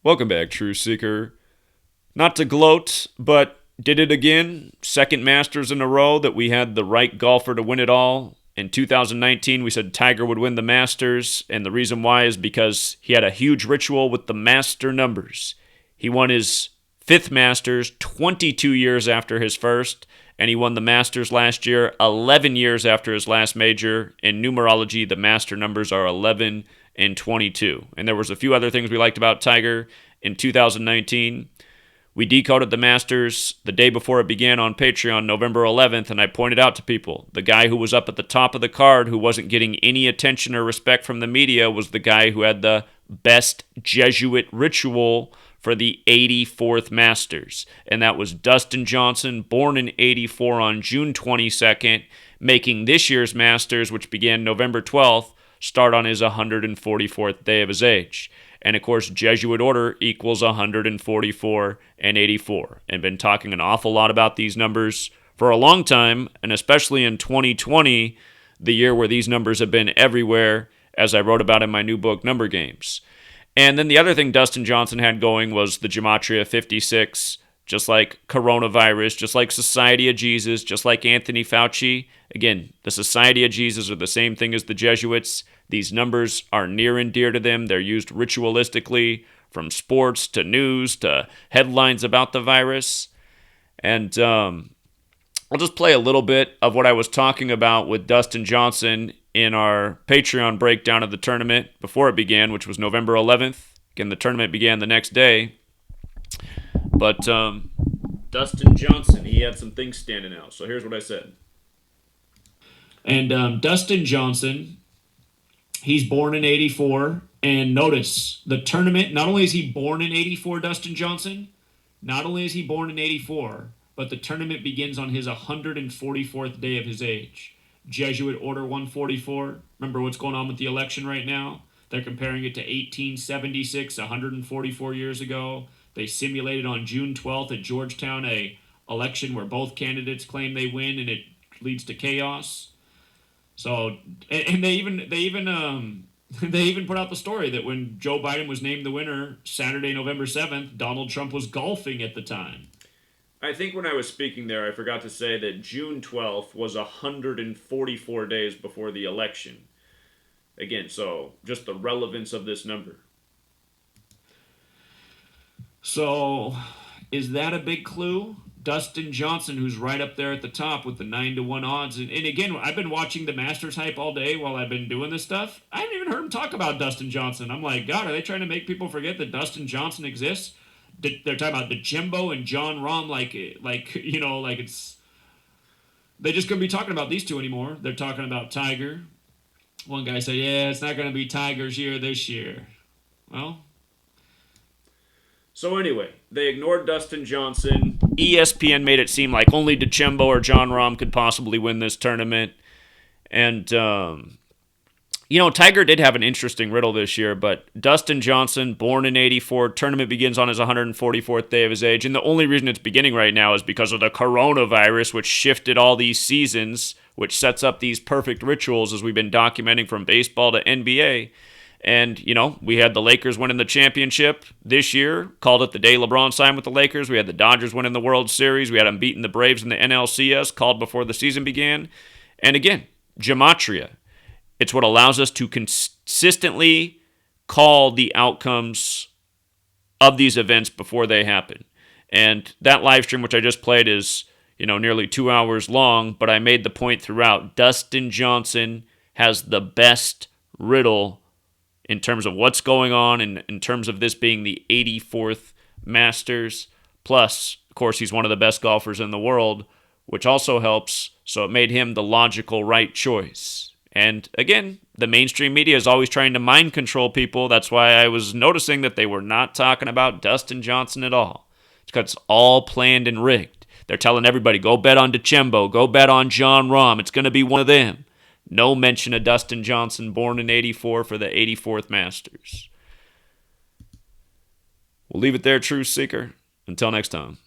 Welcome back, True Seeker. Not to gloat, but did it again. Second Masters in a row that we had the right golfer to win it all. In 2019, we said Tiger would win the Masters, and the reason why is because he had a huge ritual with the master numbers. He won his fifth Masters 22 years after his first, and he won the Masters last year 11 years after his last major. In numerology, the master numbers are 11 and 22. And there was a few other things we liked about Tiger in 2019. We decoded the Masters the day before it began on Patreon, November 11th, and I pointed out to people, the guy who was up at the top of the card who wasn't getting any attention or respect from the media was the guy who had the best Jesuit ritual for the 84th Masters. And that was Dustin Johnson, born in 84 on June 22nd, making this year's Masters, which began November 12th, start on his 144th day of his age. And of course, Jesuit order equals 144 and 84. And been talking an awful lot about these numbers for a long time, and especially in 2020, the year where these numbers have been everywhere, as I wrote about in my new book, Number Games. And then the other thing Dustin Johnson had going was the Gematria 56, just like coronavirus, just like Society of Jesus, just like Anthony Fauci. Again, the Society of Jesus are the same thing as the Jesuits. These numbers are near and dear to them. They're used ritualistically from sports to news to headlines about the virus. And I'll just play a little bit of what I was talking about with Dustin Johnson in our Patreon breakdown of the tournament before it began, which was November 11th. Again, the tournament began the next day. But Dustin Johnson, he had some things standing out. So here's what I said. And Dustin Johnson, he's born in 84. And notice, the tournament, not only is he born in 84, Dustin Johnson, not only is he born in 84, but the tournament begins on his 144th day of his age. Jesuit Order 144. Remember what's going on with the election right now? They're comparing it to 1876, 144 years ago. They simulated on June 12th at Georgetown a election where both candidates claim they win and it leads to chaos. So, and they even put out the story that when Joe Biden was named the winner Saturday, November 7th, Donald Trump was golfing at the time. I think when I was speaking there, I forgot to say that June 12th was 144 days before the election. Again, so just the relevance of this number. So, is that a big clue? Dustin Johnson, who's right up there at the top with the 9-1 odds. And again, I've been watching the Masters hype all day while I've been doing this stuff. I haven't even heard him talk about Dustin Johnson. I'm like, God, are they trying to make people forget that Dustin Johnson exists? They're talking about the Jimbo and John Rahm like it's... They're just going to be talking about these two anymore. They're talking about Tiger. One guy said, yeah, it's not going to be Tiger's year this year. Well... So anyway, they ignored Dustin Johnson. ESPN made it seem like only DeChambeau or John Rahm could possibly win this tournament. And, Tiger did have an interesting riddle this year, but Dustin Johnson, born in 84, tournament begins on his 144th day of his age. And the only reason it's beginning right now is because of the coronavirus, which shifted all these seasons, which sets up these perfect rituals as we've been documenting from baseball to NBA. And, we had the Lakers winning the championship this year, called it the day LeBron signed with the Lakers. We had the Dodgers winning the World Series. We had them beating the Braves in the NLCS, called before the season began. And again, Gematria. It's what allows us to consistently call the outcomes of these events before they happen. And that live stream, which I just played, is, nearly 2 hours long, but I made the point throughout. Dustin Johnson has the best riddle in terms of what's going on, and in terms of this being the 84th Masters. Plus, of course, he's one of the best golfers in the world, which also helps. So it made him the logical right choice. And again, the mainstream media is always trying to mind control people. That's why I was noticing that they were not talking about Dustin Johnson at all. It's because it's all planned and rigged. They're telling everybody, go bet on DeChambeau, go bet on John Rahm. It's going to be one of them. No mention of Dustin Johnson, born in 84 for the 84th Masters. We'll leave it there, True Seeker. Until next time.